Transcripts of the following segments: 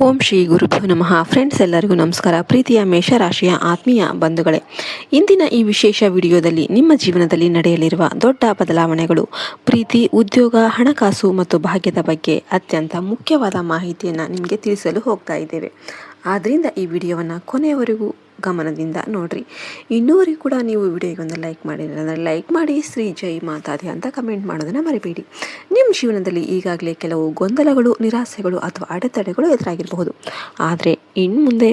ಓಂ ಶ್ರೀ ಗುರುಭ್ಯೋ ನಮಃ. ಫ್ರೆಂಡ್ಸ್, ಎಲ್ಲರಿಗೂ ನಮಸ್ಕಾರ. ಪ್ರೀತಿಯ ಮೇಷರಾಶಿಯ ಆತ್ಮೀಯ ಬಂಧುಗಳೇ, ಇಂದಿನ ಈ ವಿಶೇಷ ವಿಡಿಯೋದಲ್ಲಿ ನಿಮ್ಮ ಜೀವನದಲ್ಲಿ ನಡೆಯಲಿರುವ ದೊಡ್ಡ ಬದಲಾವಣೆಗಳು, ಪ್ರೀತಿ, ಉದ್ಯೋಗ, ಹಣಕಾಸು ಮತ್ತು ಭಾಗ್ಯದ ಬಗ್ಗೆ ಅತ್ಯಂತ ಮುಖ್ಯವಾದ ಮಾಹಿತಿಯನ್ನು ನಿಮಗೆ ತಿಳಿಸಲು ಹೋಗ್ತಾ ಇದ್ದೇವೆ. ಆದ್ದರಿಂದ ಈ ವಿಡಿಯೋವನ್ನು ಕೊನೆಯವರೆಗೂ ಗಮನದಿಂದ ನೋಡ್ರಿ. ಇನ್ನೂವರೆಗೂ ಕೂಡ ನೀವು ವಿಡಿಯೋಗೊಂದು ಲೈಕ್ ಮಾಡಿದ್ರೆ ಅಂದರೆ ಲೈಕ್ ಮಾಡಿ, ಶ್ರೀ ಜೈ ಮಾತಾದಿ ಅಂತ ಕಮೆಂಟ್ ಮಾಡೋದನ್ನು ಮರಿಬೇಡಿ. ನಿಮ್ಮ ಜೀವನದಲ್ಲಿ ಈಗಾಗಲೇ ಕೆಲವು ಗೊಂದಲಗಳು, ನಿರಾಸೆಗಳು ಅಥವಾ ಅಡೆತಡೆಗಳು ಎದುರಾಗಿರಬಹುದು. ಆದರೆ ಇನ್ನು ಮುಂದೆ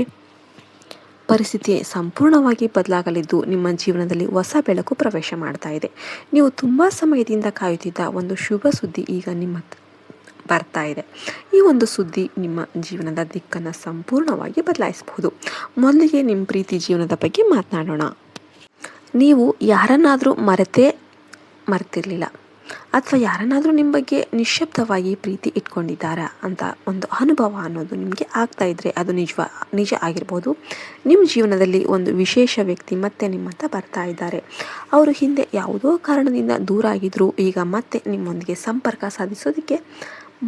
ಪರಿಸ್ಥಿತಿ ಸಂಪೂರ್ಣವಾಗಿ ಬದಲಾಗಲಿದ್ದು ನಿಮ್ಮ ಜೀವನದಲ್ಲಿ ಹೊಸ ಬೆಳಕು ಪ್ರವೇಶ ಮಾಡ್ತಾ ಇದೆ. ನೀವು ತುಂಬ ಸಮಯದಿಂದ ಕಾಯುತ್ತಿದ್ದ ಒಂದು ಶುಭ ಸುದ್ದಿ ಈಗ ನಿಮ್ಮ ಬರ್ತಾ ಇದೆ. ಈ ಒಂದು ಸುದ್ದಿ ನಿಮ್ಮ ಜೀವನದ ದಿಕ್ಕನ್ನು ಸಂಪೂರ್ಣವಾಗಿ ಬದಲಾಯಿಸಬಹುದು. ಮೊದಲಿಗೆ ನಿಮ್ಮ ಪ್ರೀತಿ ಜೀವನದ ಬಗ್ಗೆ ಮಾತನಾಡೋಣ. ನೀವು ಯಾರನ್ನಾದರೂ ಮರೆತಿರಲಿಲ್ಲ ಅಥವಾ ಯಾರನ್ನಾದರೂ ನಿಮ್ಮ ಬಗ್ಗೆ ನಿಶ್ಶಬ್ದವಾಗಿ ಪ್ರೀತಿ ಇಟ್ಕೊಂಡಿದ್ದಾರಾ ಅಂತ ಒಂದು ಅನುಭವ ಅನ್ನೋದು ನಿಮಗೆ ಆಗ್ತಾ ಇದ್ರೆ ಅದು ನಿಜ ಆಗಿರ್ಬೋದು. ನಿಮ್ಮ ಜೀವನದಲ್ಲಿ ಒಂದು ವಿಶೇಷ ವ್ಯಕ್ತಿ ಮತ್ತೆ ನಿಮ್ಮಂತ ಬರ್ತಾ ಇದ್ದಾರೆ. ಅವರು ಹಿಂದೆ ಯಾವುದೋ ಕಾರಣದಿಂದ ದೂರ ಆಗಿದ್ರು, ಈಗ ಮತ್ತೆ ನಿಮ್ಮೊಂದಿಗೆ ಸಂಪರ್ಕ ಸಾಧಿಸೋದಕ್ಕೆ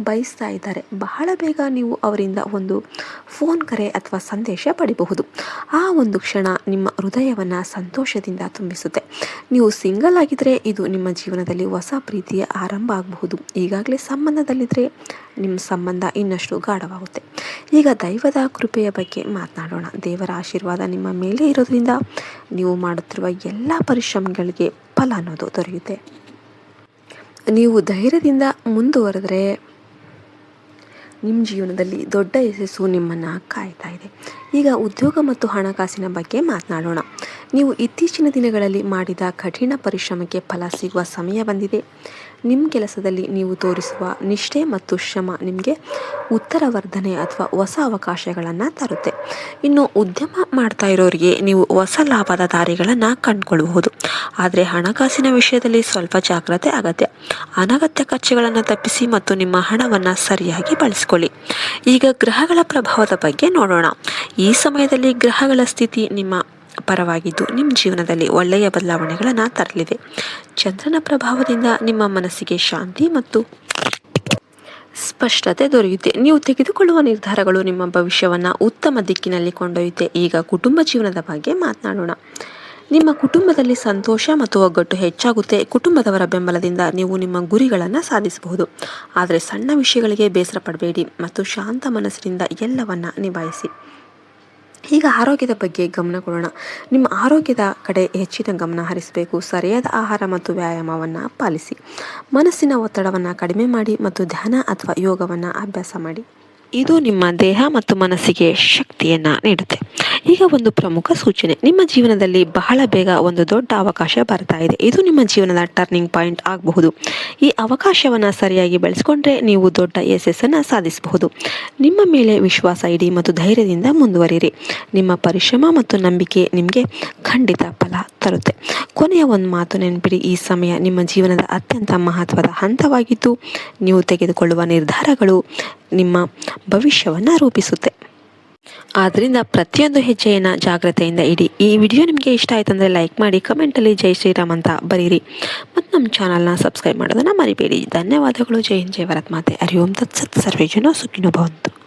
ಬಯಸ್ತಾ ಇದ್ದಾರೆ. ಬಹಳ ಬೇಗ ನೀವು ಅವರಿಂದ ಒಂದು ಫೋನ್ ಕರೆ ಅಥವಾ ಸಂದೇಶ ಪಡಿಬಹುದು. ಆ ಒಂದು ಕ್ಷಣ ನಿಮ್ಮ ಹೃದಯವನ್ನು ಸಂತೋಷದಿಂದ ತುಂಬಿಸುತ್ತೆ. ನೀವು ಸಿಂಗಲ್ ಆಗಿದ್ರೆ ಇದು ನಿಮ್ಮ ಜೀವನದಲ್ಲಿ ಹೊಸ ಪ್ರೀತಿಯ ಆರಂಭ ಆಗಬಹುದು. ಈಗಾಗಲೇ ಸಂಬಂಧದಲ್ಲಿದ್ದರೆ ನಿಮ್ಮ ಸಂಬಂಧ ಇನ್ನಷ್ಟು ಗಾಢವಾಗುತ್ತೆ. ಈಗ ದೈವದ ಕೃಪೆಯ ಬಗ್ಗೆ ಮಾತನಾಡೋಣ. ದೇವರ ಆಶೀರ್ವಾದ ನಿಮ್ಮ ಮೇಲೆ ಇರೋದ್ರಿಂದ ನೀವು ಮಾಡುತ್ತಿರುವ ಎಲ್ಲ ಪರಿಶ್ರಮಗಳಿಗೆ ಫಲ ಅನ್ನೋದು ದೊರೆಯುತ್ತೆ. ನೀವು ಧೈರ್ಯದಿಂದ ಮುಂದುವರೆದ್ರೆ ನಿಮ್ಮ ಜೀವನದಲ್ಲಿ ದೊಡ್ಡ ಯಶಸ್ಸು ನಿಮ್ಮನ್ನು ಕಾಯ್ತಾ ಇದೆ. ಈಗ ಉದ್ಯೋಗ ಮತ್ತು ಹಣಕಾಸಿನ ಬಗ್ಗೆ ಮಾತನಾಡೋಣ. ನೀವು ಇತ್ತೀಚಿನ ದಿನಗಳಲ್ಲಿ ಮಾಡಿದ ಕಠಿಣ ಪರಿಶ್ರಮಕ್ಕೆ ಫಲ ಸಿಗುವ ಸಮಯ ಬಂದಿದೆ. ನಿಮ್ಮ ಕೆಲಸದಲ್ಲಿ ನೀವು ತೋರಿಸುವ ನಿಷ್ಠೆ ಮತ್ತು ಶ್ರಮ ನಿಮಗೆ ಉತ್ತರವರ್ಧನೆ ಅಥವಾ ಹೊಸ ಅವಕಾಶಗಳನ್ನು ತರುತ್ತೆ. ಇನ್ನು ಉದ್ಯಮ ಮಾಡ್ತಾ ಇರೋರಿಗೆ ನೀವು ಹೊಸ ಲಾಭದ ದಾರಿಗಳನ್ನು ಕಂಡುಕೊಳ್ಳಬಹುದು. ಆದರೆ ಹಣಕಾಸಿನ ವಿಷಯದಲ್ಲಿ ಸ್ವಲ್ಪ ಜಾಗ್ರತೆ ಅಗತ್ಯ. ಅನಗತ್ಯ ಖರ್ಚುಗಳನ್ನು ತಪ್ಪಿಸಿ ಮತ್ತು ನಿಮ್ಮ ಹಣವನ್ನು ಸರಿಯಾಗಿ ಬಳಸಿಕೊಳ್ಳಿ. ಈಗ ಗ್ರಹಗಳ ಪ್ರಭಾವದ ಬಗ್ಗೆ ನೋಡೋಣ. ಈ ಸಮಯದಲ್ಲಿ ಗ್ರಹಗಳ ಸ್ಥಿತಿ ನಿಮ್ಮ ಪರವಾಗಿದ್ದು ನಿಮ್ಮ ಜೀವನದಲ್ಲಿ ಒಳ್ಳೆಯ ಬದಲಾವಣೆಗಳನ್ನು ತರಲಿದೆ. ಚಂದ್ರನ ಪ್ರಭಾವದಿಂದ ನಿಮ್ಮ ಮನಸ್ಸಿಗೆ ಶಾಂತಿ ಮತ್ತು ಸ್ಪಷ್ಟತೆ ದೊರೆಯುತ್ತೆ. ನೀವು ತೆಗೆದುಕೊಳ್ಳುವ ನಿರ್ಧಾರಗಳು ನಿಮ್ಮ ಭವಿಷ್ಯವನ್ನು ಉತ್ತಮ ದಿಕ್ಕಿನಲ್ಲಿ ಕೊಂಡೊಯ್ಯುತ್ತೆ. ಈಗ ಕುಟುಂಬ ಜೀವನದ ಬಗ್ಗೆ ಮಾತನಾಡೋಣ. ನಿಮ್ಮ ಕುಟುಂಬದಲ್ಲಿ ಸಂತೋಷ ಮತ್ತು ಒಗ್ಗಟ್ಟು ಹೆಚ್ಚಾಗುತ್ತೆ. ಕುಟುಂಬದವರ ಬೆಂಬಲದಿಂದ ನೀವು ನಿಮ್ಮ ಗುರಿಗಳನ್ನು ಸಾಧಿಸಬಹುದು. ಆದರೆ ಸಣ್ಣ ವಿಷಯಗಳಿಗೆ ಬೇಸರ ಪಡಬೇಡಿ ಮತ್ತು ಶಾಂತ ಮನಸ್ಸಿನಿಂದ ಎಲ್ಲವನ್ನ ನಿಭಾಯಿಸಿ. ಈಗ ಆರೋಗ್ಯದ ಬಗ್ಗೆ ಗಮನ ಕೊಡೋಣ. ನಿಮ್ಮ ಆರೋಗ್ಯದ ಕಡೆ ಹೆಚ್ಚಿನ ಗಮನ ಹರಿಸಬೇಕು. ಸರಿಯಾದ ಆಹಾರ ಮತ್ತು ವ್ಯಾಯಾಮವನ್ನು ಪಾಲಿಸಿ. ಮನಸ್ಸಿನ ಒತ್ತಡವನ್ನು ಕಡಿಮೆ ಮಾಡಿ ಮತ್ತು ಧ್ಯಾನ ಅಥವಾ ಯೋಗವನ್ನು ಅಭ್ಯಾಸ ಮಾಡಿ. ಇದು ನಿಮ್ಮ ದೇಹ ಮತ್ತು ಮನಸ್ಸಿಗೆ ಶಕ್ತಿಯನ್ನು ನೀಡುತ್ತೆ. ಈಗ ಒಂದು ಪ್ರಮುಖ ಸೂಚನೆ. ನಿಮ್ಮ ಜೀವನದಲ್ಲಿ ಬಹಳ ಬೇಗ ಒಂದು ದೊಡ್ಡ ಅವಕಾಶ ಬರ್ತಾ ಇದೆ. ಇದು ನಿಮ್ಮ ಜೀವನದ ಟರ್ನಿಂಗ್ ಪಾಯಿಂಟ್ ಆಗಬಹುದು. ಈ ಅವಕಾಶವನ್ನು ಸರಿಯಾಗಿ ಬೆಳೆಸ್ಕೊಂಡ್ರೆ ನೀವು ದೊಡ್ಡ ಯಶಸ್ಸನ್ನು ಸಾಧಿಸಬಹುದು. ನಿಮ್ಮ ಮೇಲೆ ವಿಶ್ವಾಸ ಇಡಿ ಮತ್ತು ಧೈರ್ಯದಿಂದ ಮುಂದುವರಿಯಿರಿ. ನಿಮ್ಮ ಪರಿಶ್ರಮ ಮತ್ತು ನಂಬಿಕೆ ನಿಮಗೆ ಖಂಡಿತ ಫಲ ತರುತ್ತೆ. ಕೊನೆಯ ಒಂದು ಮಾತು ನೆನಪಿಡಿ. ಈ ಸಮಯ ನಿಮ್ಮ ಜೀವನದ ಅತ್ಯಂತ ಮಹತ್ವದ ಹಂತವಾಗಿದ್ದು ನೀವು ತೆಗೆದುಕೊಳ್ಳುವ ನಿರ್ಧಾರಗಳು ನಿಮ್ಮ ಭವಿಷ್ಯವನ್ನು ರೂಪಿಸುತ್ತೆ. ಆದ್ದರಿಂದ ಪ್ರತಿಯೊಂದು ಹೆಜ್ಜೆಯನ್ನು ಜಾಗ್ರತೆಯಿಂದ ಇಡಿ. ಈ ವಿಡಿಯೋ ನಿಮಗೆ ಇಷ್ಟ ಆಯ್ತು ಅಂದರೆ ಲೈಕ್ ಮಾಡಿ, ಕಮೆಂಟಲ್ಲಿ ಜೈ ಶ್ರೀರಾಮ್ ಅಂತ ಬರೀರಿ ಮತ್ತು ನಮ್ಮ ಚಾನಲ್ನ ಸಬ್ಸ್ಕ್ರೈಬ್ ಮಾಡೋದನ್ನು ಮರಿಬೇಡಿ. ಧನ್ಯವಾದಗಳು. ಜೈ ಹಿಂದ್, ಜೈ ಭಾರತ್ ಮಾತೆ. ಹರಿ ಓಂ ತತ್ಸತ್. ಸರ್ವೇ ಜನ ಸುಖಿನೋ ಭವಂತು.